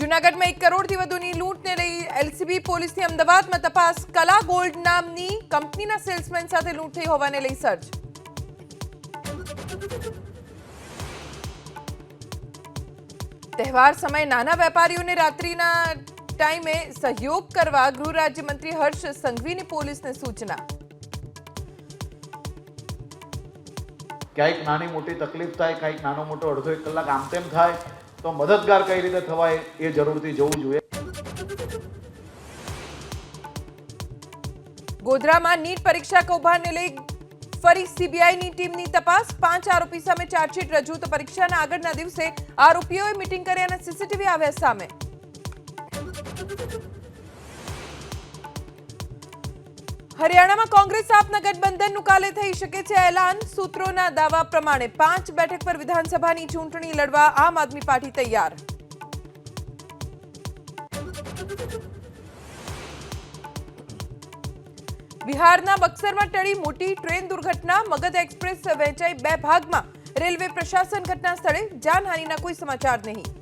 જૂનાગઢમાં 1 કરોડથી વધુની લૂંટને લઈ એલસીબી પોલીસની અમદાવાદમાં તપાસ. કલા ગોલ્ડ નામની કંપનીના સેલ્સમેન સાથે લૂંટ થઈ હોવાને લઈ સર્ચ. તહેવાર સમયે નાના વેપારીઓને રાત્રિના ટાઈમે સહયોગ કરવા ગૃહ રાજ્યમંત્રી હર્ષ સંઘવીની પોલીસને સૂચના. ક્યાંક નાની મોટી તકલીફ થાય, ક્યાંક નાનો મોટો અડધો 1 કલાક આમ તેમ થાય તો મદદગાર કઈ રીતે થવાય એ જરૂરથી જોવું જોઈએ. ગોધરામાં નીટ પરીક્ષા કૌભાંડને લઈ ફરી સીબીઆઈની ટીમની તપાસ. 5 આરોપી સામે ચાર્જશીટ રજૂ તો પરીક્ષાના આગળના દિવસે આરોપીઓએ મીટિંગ કરી અને સીસીટીવી આવ્યા સામે. હરિયાણામાં કોંગ્રેસ આપના ગઠબંધનનું કાલે થઈ શકે છે એલાન. સૂત્રોના દાવા પ્રમાણે 5 બેઠક પર વિધાનસભાની ચૂંટણી લડવા આમ આદમી પાર્ટી તૈયાર. બિહારના બક્સરમાં ટળી મોટી ટ્રેન દુર્ઘટના. મગધ એક્સપ્રેસ વહેંચાઈ 2 ભાગમાં. રેલવે પ્રશાસન ઘટના સ્થળે. જાનહાનિના કોઈ સમાચાર નહીં.